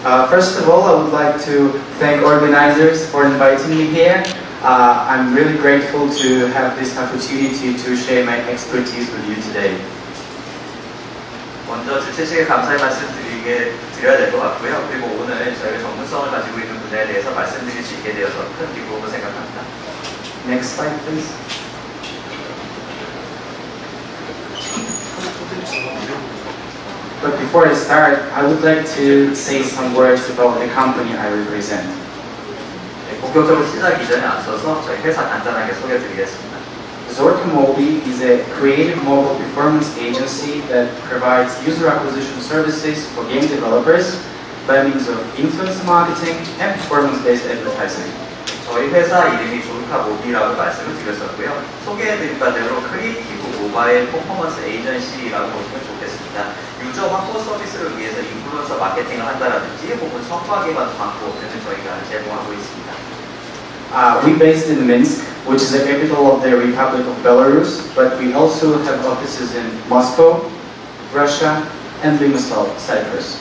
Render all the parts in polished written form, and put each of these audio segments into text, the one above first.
First of all, I would like to thank organizers for inviting me here. I'm really grateful to have this opportunity to share my expertise with you today. 먼저 주최측에 감사의 말씀 드려야 될 것 같고요. 그리고 오늘 저희가 전문성을 가지고 있는 분야에 대해서 말씀드릴 수 있게 되어서 큰 기쁨으로 생각합니다. Next slide, please. But before I start, I would like to say some words about the company I represent. 본격적으로 시작하기 전에 앞서서 저희 회사 간단하게 소개해드리겠습니다. Zorka.Agency is a creative mobile performance agency that provides user acquisition services for game developers by means of influencer marketing and performance-based advertising. 저희 회사 이름이 Zorka.Agency라고 말씀을 드렸었고요. 소개해드린 바대로 크리에이티브 모바일 퍼포먼스 에이전시라고 보시면 좋겠습니다. 유저 확보 서비스를 위해서 인플루언서 마케팅을 한다라든지 혹은 성과 기반 광고를 저희가 제공하고 있습니다. We based in Minsk, which is the capital of the Republic of Belarus, but we also have offices in Moscow, Russia, and Limassol, Cyprus.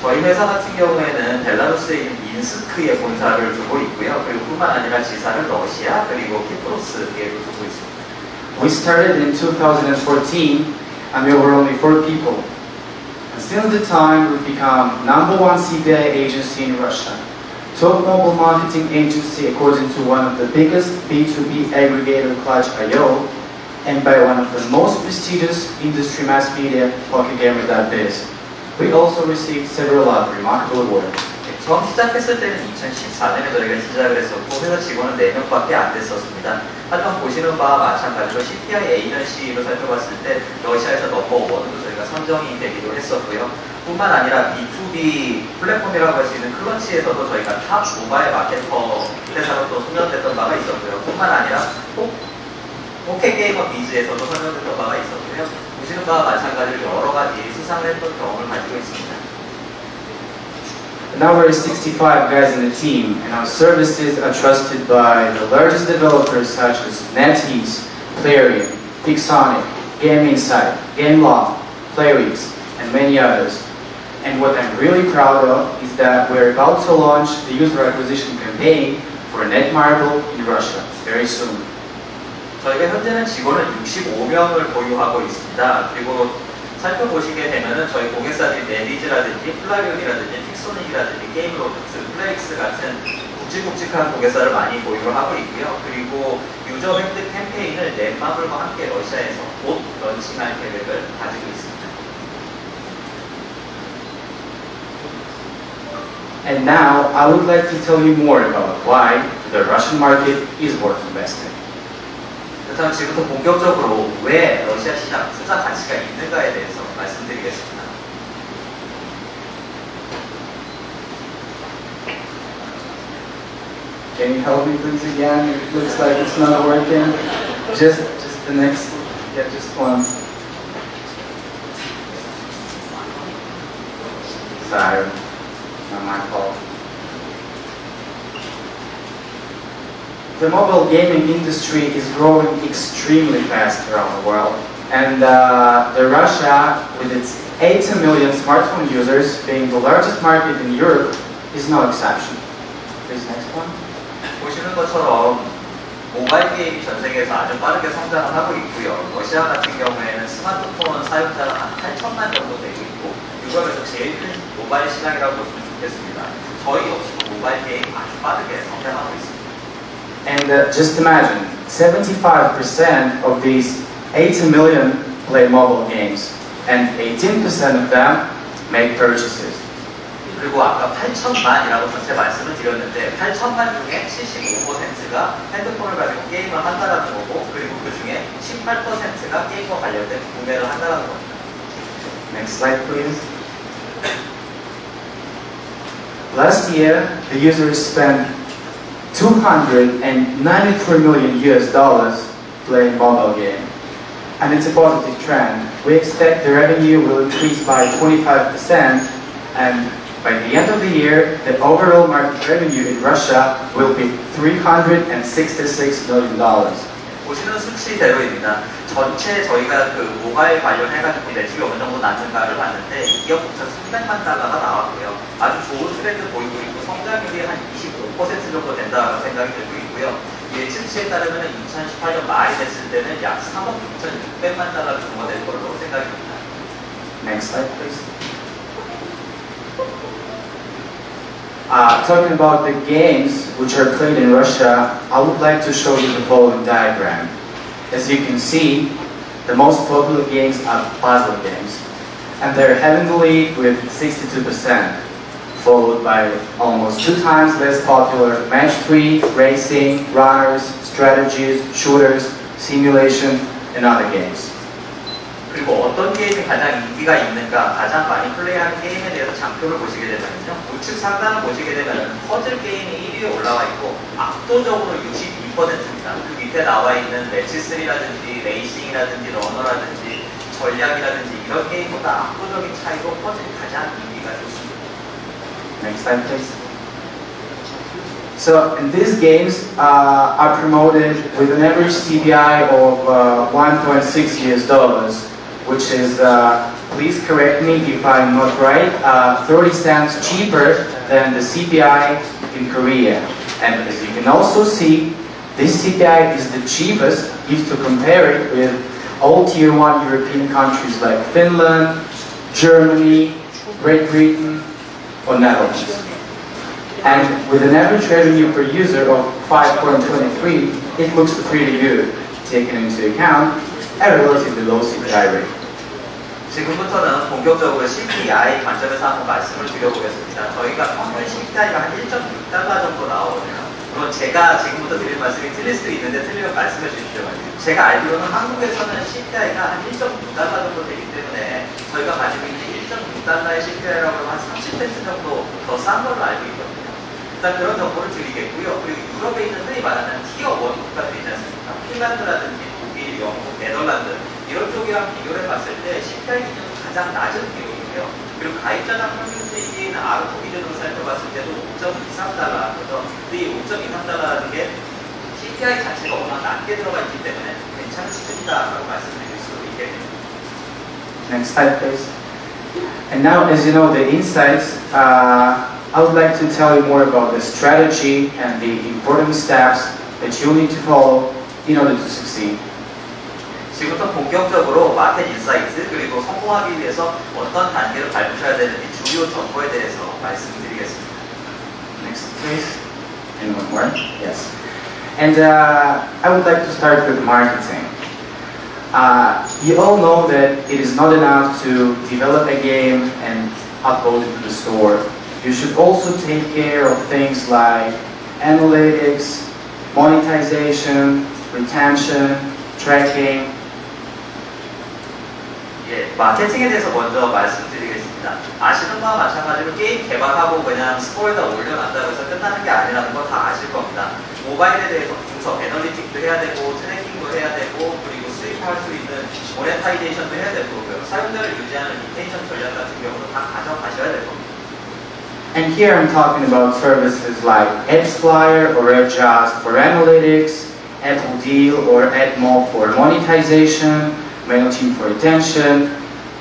저희 회사 같은 경우에는 벨라루스에 있는 민스크에 본사를 두고 있고요. 그리고 뿐만 아니라 지사를 러시아 그리고 키프로스에도 두고 있습니다. We started in 2014, and we were only 4 people. And since the time, we've become #1 CPI agency in Russia, top mobile marketing agency according to one of the biggest B2B aggregator Clutch.io, and by one of the most prestigious industry mass media, PokerGamer.biz. We also received several other remarkable awards. 처음 시작했을 때는 2014년에 저희가 시작을 했었고 회사 직원은 4명밖에 안 됐었습니다. 하지만 보시는 바와 마찬가지로 CPI 에이전시로 살펴봤을 때 러시아에서 넘버1으로 저희가 선정이 되기도 했었고요. 뿐만 아니라 B2B 플랫폼이라고 할 수 있는 클런치에서도 저희가 탑 모바일 마케터 회사로 또 선정됐던 바가 있었고요. 뿐만 아니라 포켓게이머 비즈에서도 선정됐던 바가 있었고요. 보시는 바와 마찬가지로 여러 가지 수상을 했던 경험을 가지고 있습니다. Now we're 65 guys in the team, and our services are trusted by the largest developers such as NetEase, Plarium, Pixonic, Game Insight, GameLog, Playweeks, and many others. And what I'm really proud of is that we're about to launch the user acquisition campaign for Netmarble in Russia very soon. 저희가 현재는 직원을 65명을 보유하고 있습니다. 그리고 살펴보시게 되면은 저희 고객사들이 네디즈라든지 플라리움이라든지 픽소닉이라든지 게임로드스, 플레이스 같은 굵직굵직한 고객사를 많이 보유를 하고 있고요. 그리고 유저 획득 캠페인을 넷마블과 함께 러시아에서 곧 런칭할 계획을 가지고 있습니다. And now I would like to tell you more about why the Russian market is worth investing. 그렇다면 지금부터 본격적으로 왜 러시아 시장 투자 가치가 있는가에 대해서 말씀드리겠습니다. Can you help me please again? It looks like it's not working. Just the next, yeah, just one. Sorry, not my fault. The mobile gaming industry is growing extremely fast around the world, and Russia, with its 80 million smartphone users, being the largest market in Europe, is no exception. Please, next one. 보시는 것처럼 모바일 게임이 전 세계에서 아주 빠르게 성장을 하고 있고요. 러시아 같은 경우에는 스마트폰 사용자가 한 8천만 정도 되고 있고 유럽에서 제일 큰 모바일 시장이라고 보시면 좋겠습니다. 저희 역시도 모바일 게임 아주 빠르게 성장하고 있습니다. And just imagine, 75% of these 80 million play mobile games, and 18% of them make purchases. 그리고 아까 8천만이라고 전체 말씀을 드렸는데 8천만 중에 75%가 핸드폰을 가지고 게임을 한다라는 거고 그리고 그 중에 18%가 게임과 관련된 구매를 한다라는 겁니다. Next slide, please. Last year, the users spent $293 million playing mobile game, and it's a positive trend. We expect the revenue will increase by 25%, and by the end of the year, the overall market revenue in Russia will be $366 million. 보시는 수치대로입니다. 전체 저희가 모바일 관련해가지고 매출이 어느 정도 났는가를 봤는데 2억 9,300만 달러가 나왔고요. 아주 좋은 트렌드 보이고 있고 성장률이 한 25% 정도 된다고 생각이 들고 있고요. 예측치에 따르면 2018년 말이 됐을 때는 약 3억 6,600만 달러 규모가 될 걸로 생각이 듭니다. Next slide, please. Talking about the games which are played in Russia, I would like to show you the following diagram. As you can see, the most popular games are puzzle games, and they're having the lead with 62%, followed by almost 2 times less popular match 3, racing, runners, strategies, shooters, simulation, and other games. 그리고 어떤 게임이 가장 인기가 있는가, 가장 많이 플레이하는 게임에 대해서 장표를 보시게 되면요. 우측 상단을 보시게 되면 퍼즐 게임이 1위에 올라와 있고 압도적으로 62%입니다. 그 밑에 나와 있는 매치3라든지 레이싱이라든지 러너라든지 전략이라든지 이런 게임보다 압도적인 차이로 퍼즐이 가장 인기가 좋습니다. Next slide, please. So, and these games are promoted with an average CPI of $1.6, which is, please correct me if I'm not right, 30 cents cheaper than the CPI in Korea. And as you can also see, this CPI is the cheapest if to compare it with all Tier 1 European countries like Finland, Germany, Great Britain, or Netherlands. And with an average revenue per user of 5.23, it looks pretty good, taking into account a relatively low CPI rate. 지금부터는 본격적으로 CPI 관점에서 한번 말씀을 드려보겠습니다. 저희가 평균 CPI가 한 1.6달러 정도 나오거든요. 물론 제가 지금부터 드릴 말씀이 틀릴 수도 있는데 틀리면 말씀해 주십시오. 제가 알기로는 한국에서는 CPI가 한 1.9달러 정도 되기 때문에 저희가 가지고 있는 1.6달러의 CPI라고 하면 한 30% 정도 더 싼 걸로 알고 있거든요. 일단 그런 정보를 드리겠고요. 그리고 유럽에 있는 흔히 말하는 티어 1 국가들이 있지 않습니까? 핀란드라든지 독일, 영국, 네덜란드 이런 쪽이랑 비교를 해봤을 때 CPI 기준은 가장 낮은 비율이고요. 그리고 가입자당 평균수익인 R4 기준으로 살펴봤을 때도 5.23달러, 그래서 이 5.23달러라는 게 CPI 자체가 워낙 낮게 들어가 있기 때문에 괜찮은 수준이다라고 말씀드릴 수 있겠습니다. Next slide, please. And now, as you know, the insights, I would like to tell you more about the strategy and the important steps that you need to follow in order to succeed. 지금부터 본격적으로 마켓 인사이트 그리고 성공하기 위해서 어떤 단계를 밟으셔야 되는지 주요 정보에 대해서 말씀드리겠습니다. Next, please. And one more. Yes. And I would like to start with marketing. You all know that it is not enough to develop a game and upload it to the store. You should also take care of things like analytics, monetization, retention, tracking. 예, 마케팅에 대해서 먼저 말씀드리겠습니다. 아시는 바와 마찬가지로 게임 개발하고 그냥 스토어에다 올려놨다고 해서 끝나는 게 아니라는 거 다 아실 겁니다. 모바일에 대해서 분석, 애널리틱도 해야 되고, 트래킹도 해야 되고, 그리고 수익할 수 있는 모네타이제이션도 해야 되고, 사용자를 유지하는 리텐션 전략 같은 경우도 다 가져가셔야 될 겁니다. And here I'm talking about services like AppsFlyer or AppJust for analytics, Apple Deal or AdMob for monetization, MailChimp for retention.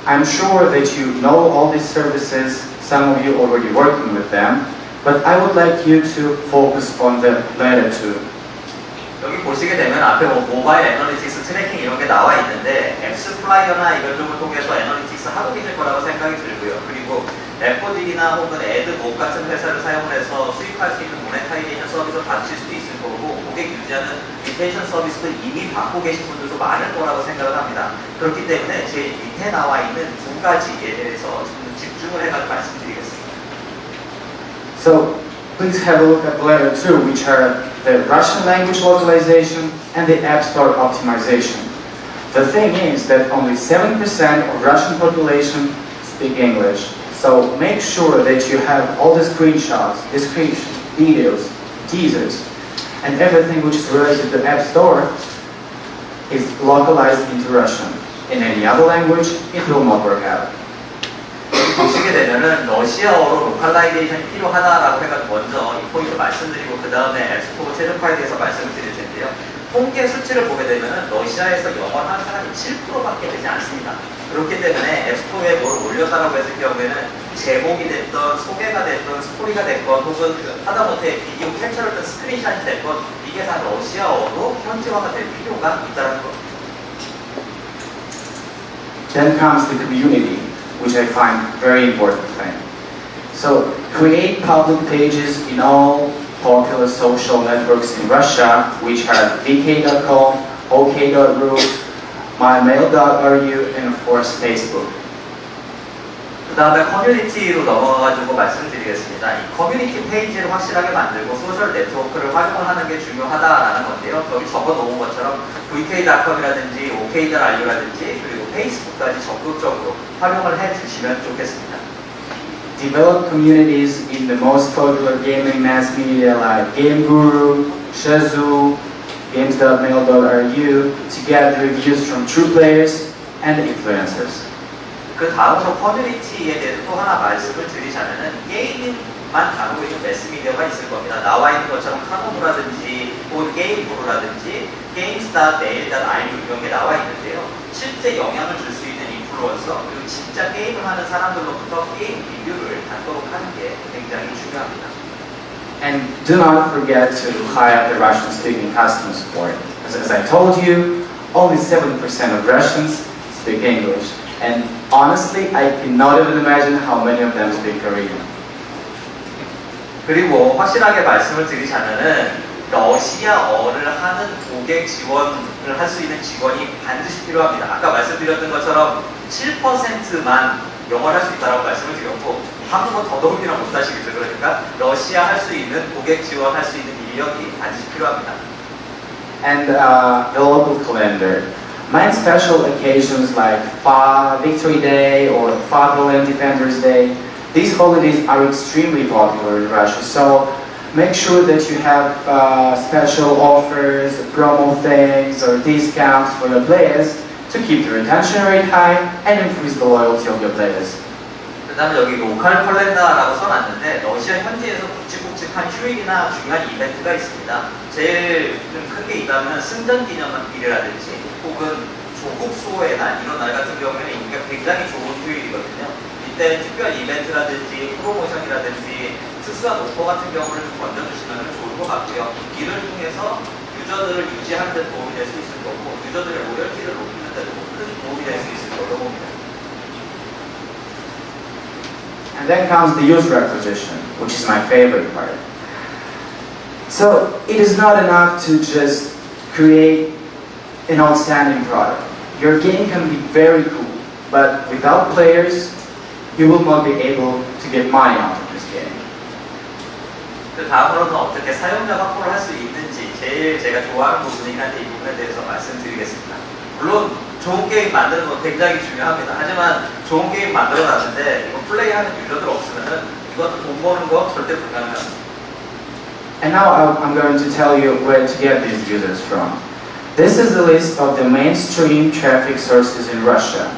I'm sure that you know all these services, some of you already working with them, but I would like you to focus on the latter two. 여기 보시게 되면 앞에 모바일 애널리틱스 트래킹 이런 게 나와 있는데 앱스플라이어나 이런 쪽을 통해서 애널리틱스 하고 계실 거라고 생각이 들고요. 그리고 앱포딜이나 혹은 애드몹 같은 회사를 사용해서 수익할 수 있는 모네타이제이션 서비스 받으실 수도 있을 거고 고객 유지하는 리텐션 서비스도 이미 받고 계신 분들도 많을 거라고 생각을 합니다. 그렇기 때문에 제 밑에 나와 있는 두 가지에 대해서 좀 집중을 해가지고 말씀드리겠습니다. So please have a look at the latter two, which are the Russian language localization and the App Store optimization. The thing is that only 7% of Russian population speak English. So make sure that you have all the screenshots, descriptions, videos, teasers, and everything which is related to the App Store is localized into Russian. In any other language, it will not work out. 보시게 되면은 러시아어로 로컬라이제이션이 필요하다라고 해가지고 먼저 이 포인트 말씀드리고 그 다음에 앱스토어 최적화에 대해서 말씀을 드릴 텐데요. 통계 수치를 보게 되면은 러시아에서 영어를 하는 사람이 7%밖에 되지 않습니다. 그렇기 때문에 앱스토어에 뭘 올렸다라고 했을 경우에는 제목이 됐던 소개가 됐던 스토리가 됐건 혹은 하다못해 비디오 캡처했던 스크린샷이 됐건 이게 다 러시아어로 현지화가 될 필요가 있다는 것. Then comes the community, which I find very important thing. So create public pages in all popular social networks in Russia, which have vk.com, ok.ru, mymail.ru, and of course Facebook. 그 다음에 커뮤니티로 넘어가가지고 말씀드리겠습니다. 이 커뮤니티 페이지를 확실하게 만들고 소셜 네트워크를 활용을 하는 게 중요하다라는 건데요. 여기 적어놓은 것처럼 vk.com이라든지 ok.ru라든지 그리고 페이스북까지 적극적으로 활용을 해주시면 좋겠습니다. Develop communities in the most popular gaming mass media like GameGuru, Shazoo, games.mail.ru to get reviews from true players and influencers. 그 다음으로 커뮤니티에 대해서 또 하나 말씀을 드리자면은 게임만 다루고 있는 매스미디어가 있을 겁니다. 나와 있는 것처럼 카노브라든지 혹은 게임부로라든지 games.mail.ru 이런 게 나와 있는데요. 실제 영향을 줄 수 있는 인플루언서 그리고 진짜 게임을 하는 사람들로부터 게임 리뷰를 받도록 하는 게 굉장히 중요합니다. And do not forget to hire the Russian-speaking customer support. As I told you, only 7% of Russians speak English. And honestly, I cannot even imagine how many of them speak Korean. 그리고 확실하게 말씀을 드리자면은 러시아어를 하는 고객 지원을 할 수 있는 직원이 반드시 필요합니다. 아까 말씀드렸던 것처럼 7%만 영어를 할 수 있다고 말씀을 드렸고 한국어 더더욱이나 못하시겠죠. 그러니까 러시아 할 수 있는 고객 지원할 수 있는 인력이 반드시 필요합니다. And the local calendar. Mind special occasions like Victory Day or Fatherland Defenders Day. These holidays are extremely popular in Russia, so make sure that you have special offers, promo things, or discounts for your players to keep the retention rate high and increase the loyalty of your players. 그 다음에 여기 로컬 컬렌더라고 써놨는데 러시아 현지에서 굵직굵직한 휴일이나 중요한 이벤트가 있습니다. 제일 좀 큰 게 있다면 승전기념일이라든지 혹은 조국 수호의 날 이런 날 같은 경우에는 인기가 굉장히 좋은 휴일이거든요. 이때 특별 이벤트라든지 프로모션이라든지 특수한 오퍼 같은 경우를 좀 건져주시면 좋을 것 같고요. 이를 통해서 유저들을 유지하는 데 도움이 될 수 있을 거고 유저들의 로열티를 높이는 데도 큰 도움이 될 수 있을 거라고 봅니다. And then comes the user acquisition, which is my favorite part. So it is not enough to just create an outstanding product. Your game can be very cool, but without players, you will not be able to get money out of this game. 그 다음으로는 어떻게 사용자 확보를 할 수 있는지 제일 제가 좋아하는 부분이긴 한데 이 부분에 대해서 말씀드리겠습니다. 물론 좋은 게임 만드는 건 굉장히 중요합니다. 하지만 좋은 게임 만들어놨는데 이거 플레이하는 유저들 없으면은 이것도 돈 버는 거 절대 불가능합니다. And now I'm going to tell you where to get these users from. This is a list of the mainstream traffic sources in Russia.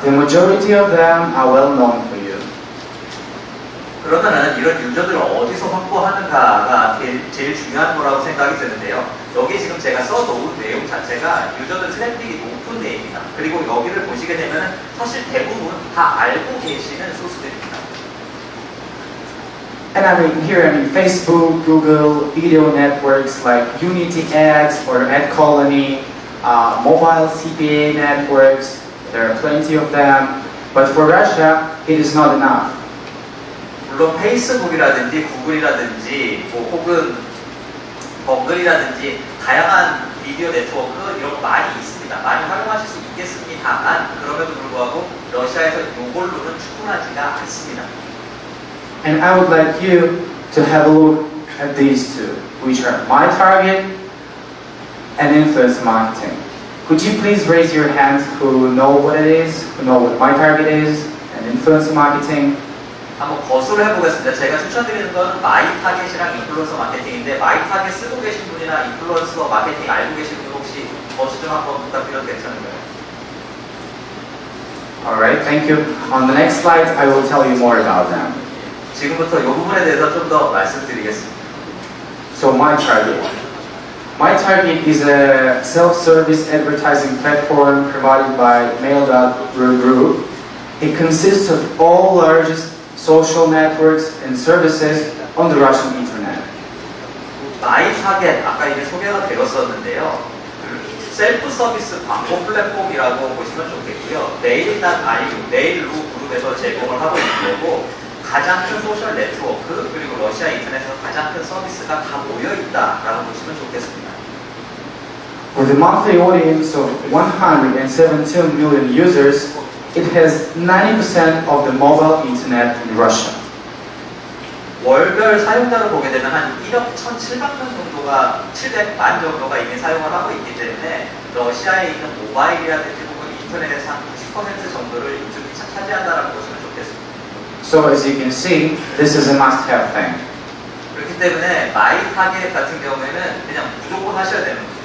The majority of them are well known for you. 그러면은 이런 유저들을 어디서 확보하는가가 제일 중요한 거라고 생각이 드는데요. 여기 지금 제가 써놓은 내용 자체가 유저들 트래픽이 높은 내용입니다. 그리고 여기를 보시게 되면 사실 대부분 다 알고 계시는 소스들입니다. And Facebook, Google, video networks like Unity Ads or Ad Colony, mobile CPA networks, there are plenty of them. But for Russia, it is not enough. 물론 페이스북이라든지 구글이라든지 혹은 버글이라든지 다양한 비디오 네트워크 이런 거 많이 있습니다. 많이 활용하실 수 있겠습니다만 그럼에도 불구하고 러시아에서 이걸로는 충분하지가 않습니다. And I would like you to have a look at these two, which are my target and influence marketing. Could you please raise your hands who know what it is, who know what my target is, and influence marketing? 한번 거수를 해보겠습니다. 제가 추천드리는 건 마이 타겟이랑 인플루언서 마케팅인데 마이 타겟 쓰고 계신 분이나 인플루언서 마케팅 알고 계신 분 혹시 거수 좀 한번 부탁드려도 괜찮은가요? Alright, thank you. On the next slide, I will tell you more about them. 지금부터 이 부분에 대해서 좀 더 말씀드리겠습니다. So my target. My target is a self-service advertising platform provided by Mail.ru Group. It consists of all largest social networks and services on the Russian internet. 마이 타겟, 아까 이게 소개가 되었었는데요. 셀프 서비스 광고 플랫폼이라고 보시면 좋겠고요. 네일루 그룹에서 제공을 하고 있는 거고, 가장 큰 소셜 네트워크, 그리고 러시아 인터넷에서 가장 큰 서비스가 다 모여있다라고 보시면 좋겠습니다. With a monthly audience of 117 million users, it has 90% of the mobile internet in Russia. 월별 사용자를 보게 되면 한 1억 1,700만 정도가, 700만 정도가 이미 사용을 하고 있기 때문에 러시아에 있는 모바일이라든지 혹은 인터넷에서 한 90% 정도를 이쪽이 차지한다라고 보시면 좋겠습니다. So as you can see, this is a must-have thing. 그렇기 때문에 마이 타겟 같은 경우에는 그냥 무조건 하셔야 되는 거죠.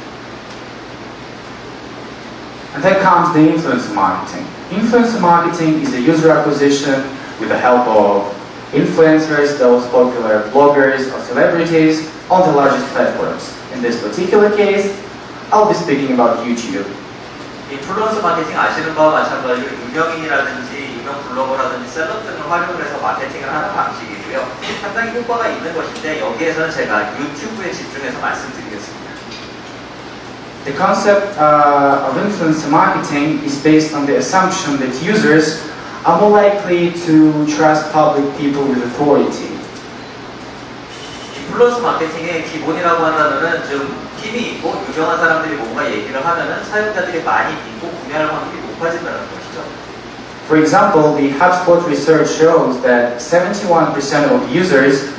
And then comes the influencer marketing. Influencer marketing is the user acquisition with the help of influencers, those popular bloggers or celebrities on the largest platforms. In this particular case, I'll be speaking about YouTube. 인플루언서 마케팅 아시는 바와 마찬가지로 유명인이라든지 유명 블로거라든지 셀럽 등을 활용을 해서 마케팅을 하는 방식이고요. 상당히 효과가 있는 것인데 여기에서는 제가 유튜브에 집중해서 말씀드리겠습니다. The concept of influencer marketing is based on the assumption that users are more likely to trust public people with authority. 인플루언서 마케팅의 기본이라고 한다면은 좀 힘이 있고 유명한 사람들이 뭔가 얘기를 하면은 사용자들이 많이 믿고 구매할 확률이 높아진다는 것이죠. For example, the HubSpot research shows that 71% of users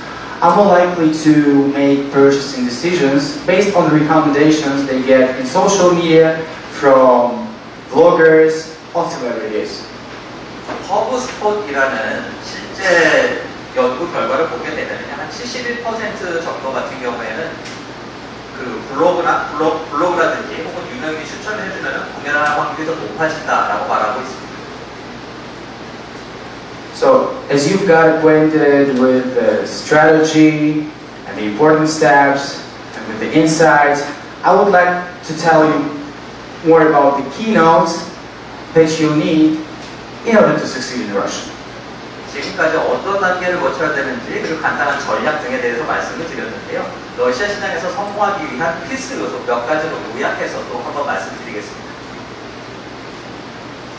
are more likely to make purchasing decisions based on the recommendations they get in social media from vloggers or celebrities. 허브스폿이라는 실제 연구 결과를 보게 되면 한 71% 정도 같은 경우에는 그 블로그라든지 혹은 유명인이 추천을 해주면 구매를 하는 확률이 더 높아진다라고 말하고 있습니다. So, as you've got acquainted with the strategy and the important steps and with the insights, I would like to tell you more about the keynotes that you'll need in order to succeed in Russia. 지금까지 어떤 단계를 거쳐야 되는지 그리고 간단한 전략 등에 대해서 말씀을 드렸는데요. 러시아 시장에서 성공하기 위한 필수 요소 몇 가지로 요약해서 또 한번 말씀드리겠습니다.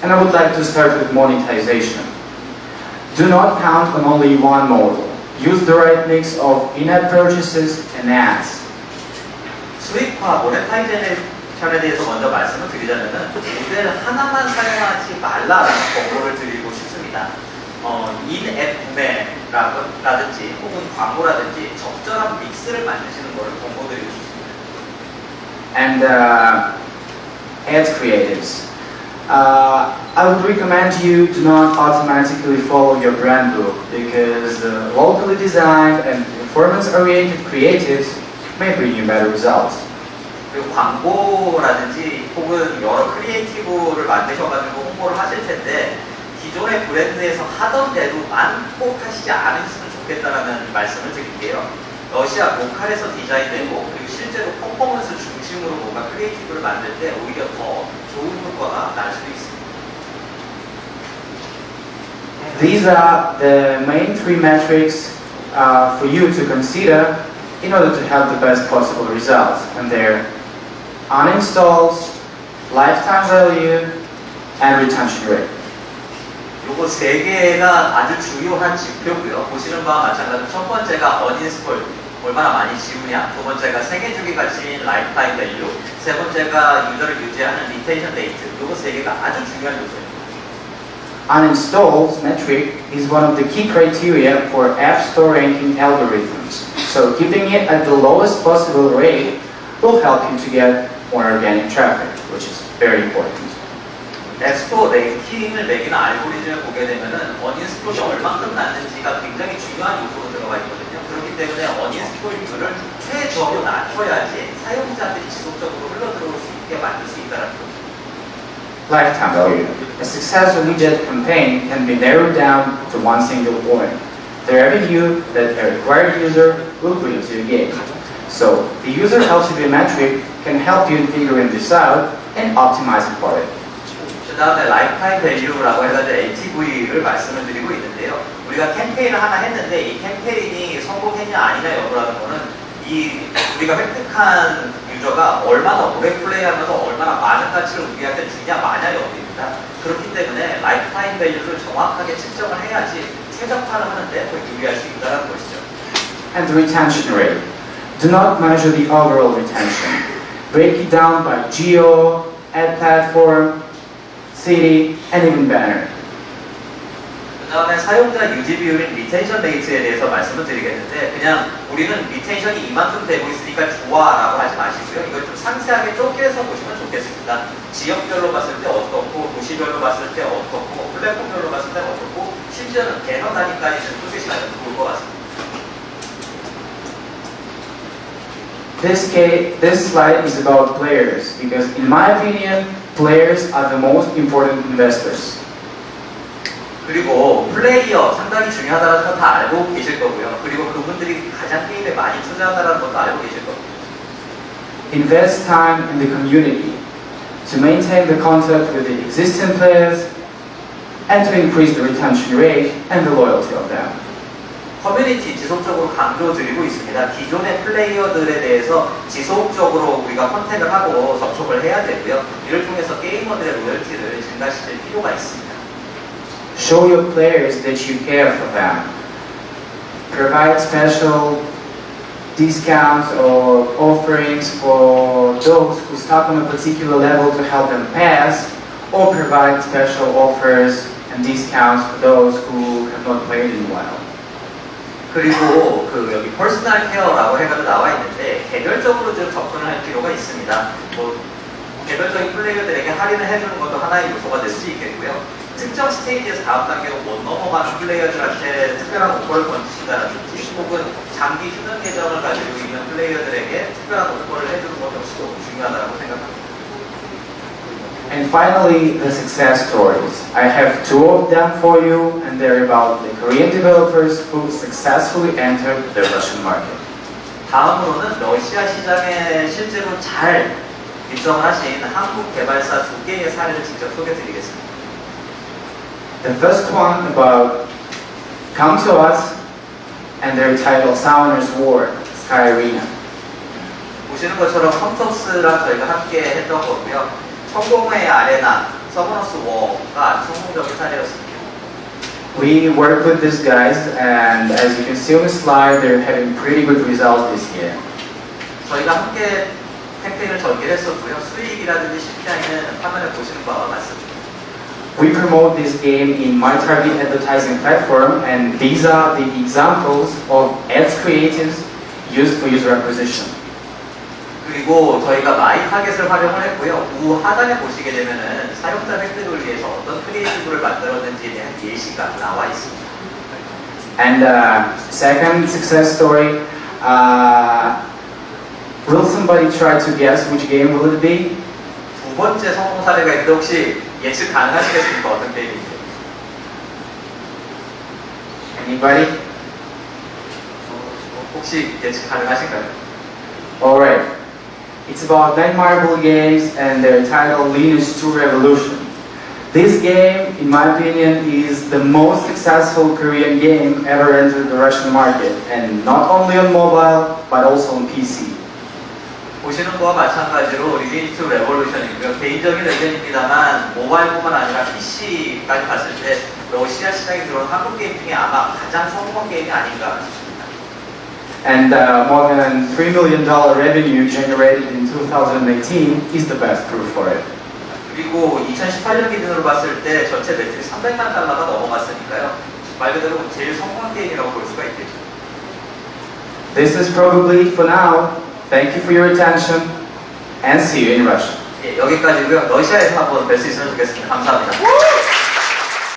And I would like to start with monetization. Do not count on only one model. Use the right mix of in-app purchases and ads. 수익화, 모네타이제이션에 대해서 먼저 말씀을 드리자면은 모델 하나만 사용하지 말라라는 권고를 드리고 싶습니다. 인앱 구매라든지 혹은 광고라든지 적절한 믹스를 만드시는 것을 권고드리고 싶습니다. And ads creatives. I would recommend you do not automatically follow your brand book because locally designed and performance-oriented creatives may bring you better results. 그리고 광고라든지 혹은 여러 크리에이티브를 만드셔가지고 홍보를 하실 텐데 기존의 브랜드에서 하던 대로만 꼭 하시지 않으셨으면 좋겠다라는 말씀을 드릴게요. 러시아 로컬에서 디자인되고 그리고 실제로 퍼포먼스 중심으로 뭔가 크리에이티브를 만들 때 오히려 더 좋은 효과가 날 수도 있습니다. These are the main three metrics for you to consider in order to have the best possible results. And they're uninstalls, lifetime value, and retention rate. 요거 세 개가 아주 중요한 지표고요. 보시는 바와 마찬가지로 첫 번째가 어닝스톨 얼마나 많이 지우냐, 두 번째가 생애 주기 가치인 라이프타임 밸류, 세 번째가 유저를 유지하는 리텐션 레이트. 요거 세 개가 아주 중요한 요소입니다. Uninstalls metric is one of the key criteria for App Store ranking algorithms. So keeping it at the lowest possible rate will help you to get more organic traffic, which is very important. 앱스토어 랭킹을 매기는 알고리즘을 보게 되면은 어닝스톨이 얼만큼 낮는지가 굉장히 중요한 요소로 들어가 있거든요. 그렇기 때문에 어닝스톨률을 최저로 낮춰야지 사용자들이 지속적으로 흘러들어올 수 있게 만들 수 있다는 거죠. Lifetime value. A successful lead gen campaign can be narrowed down to one single point: the revenue that a required user will bring to your game. So the user LTV metric can help you figuring this out and optimizing for it. 그 다음에 라이프타임 밸류라고 해가지고 LTV를 말씀을 드리고 있는데요. 우리가 캠페인을 하나 했는데 이 캠페인이 성공했냐 아니냐 여부라는 거는 우리가 획득한 유저가 얼마나 오래 플레이하면서 얼마나 많은 가치를 우리한테 주냐 마냐 여부입니다. 그렇기 때문에 라이프타임 밸류를 정확하게 측정을 해야지 최적화를 하는데 더 유리할 수 있다는 것이죠. And the retention rate. Do not measure the overall retention. Break it down by geo, ad platform, city, and even banner. 그 다음에 사용자 유지 비율인 리텐션 레이트에 대해서 말씀을 드리겠는데 그냥 우리는 리텐션이 이만큼 되고 있으니까 좋아라고 하지 마시고요. 이걸 좀 상세하게 쪼개서 보시면 좋겠습니다. 지역별로 봤을 때 어떻고 도시별로 봤을 때 어떻고 플랫폼별로 봤을 때 어떻고 심지어는 개념 단위까지 쪼개시면 좋을 것 같습니다. This slide is about players because in my opinion, players are the most important investors. 그리고 플레이어 상당히 중요하다는 건 다 알고 계실 거고요. 그리고 그분들이 가장 게임에 많이 투자한다는 것도 알고 계실 거고요. Invest time in the community to maintain the contact with the existing players and to increase the retention rate and the loyalty of them. 커뮤니티 지속적으로 강조드리고 있습니다. 기존의 플레이어들에 대해서 지속적으로 우리가 컨택을 하고 접촉을 해야 되고요. 이를 통해서 게이머들의 로열티를 증가시킬 필요가 있습니다. Show your players that you care for them. Provide special discounts or offerings for those who start on a particular level to help them pass, or provide special offers and discounts for those who have not played in a while. 그리고 여기 퍼스널 케어라고 해가지고 나와 있는데 개별적으로 좀 접근을 할 필요가 있습니다. 개별적인 플레이어들에게 할인을 해주는 것도 하나의 요소가 될 수 있겠고요. 특정 스테이지에서 다음 단계로 못 넘어가는 플레이어들한테 특별한 오퍼를 던지신다든지 혹은 장기 휴전 계정을 가지고 있는 플레이어들에게 특별한 오퍼를 해주는 것 역시도 중요하다고 생각합니다. And finally, the success stories. I have two of them for you, and they're about the Korean developers who successfully entered the Russian market. 다음으로는 러시아 시장에 실제로 잘 입성을 하신 한국 개발사 두 개의 사례를 직접 소개드리겠습니다. The first one about Come to Us, and their title Summoner's War, Sky Arena. 보시는 것처럼 컴투스랑 저희가 함께 했던 거고요. 성공의 아레나, 서머너스 워가 아주 성공적인 사례였습니다. We worked with these guys, and as you can see on the slide, they're having pretty good results this year. 저희가 함께 캠페인을 전개했었고요. 수익이라든지 CPI는 화면에 보시는 바와 같습니다. We promote this game in my target advertising platform, and these are the examples of ads creatives used for user acquisition. 그리고 저희가 마이 타겟을 활용을 했고요. 우하단에 보시게 되면은 사용자 획득을 위해서 어떤 크리에이티브를 만들었는지에 대한 예시가 나와 있습니다. And second success story, will somebody try to guess which game will it be? 두 번째 성공 사례가 있는데 혹시 예측 가능하시겠습니까? 어떤 게임인지? Anybody? 혹시 예측 가능하신가요? Alright. It's about Netmarble games and their title Lineage 2 Revolution. This game, in my opinion, is the most successful Korean game ever entered the Russian market, and not only on mobile, but also on PC. 보시는 거와 마찬가지로 리니지 2 레볼루션이고요. 개인적인 의견입니다만 모바일뿐만 아니라 PC까지 봤을 때 러시아 시장에 들어온 한국 게임 중에 아마 가장 성공한 게임이 아닌가 싶습니다. And more than $3 million revenue generated in 2018 is the best proof for it. 그리고 2018년 기준으로 봤을 때 전체 매출이 300만 달러가 넘어갔으니까요. 말 그대로 제일 성공한 게임이라고 볼 수가 있겠죠. This is probably for now. Thank you for your attention and see you in Russia. 예, 여기까지고요. 러시아에서 한번 뵐 수 있으면 좋겠습니다. 감사합니다.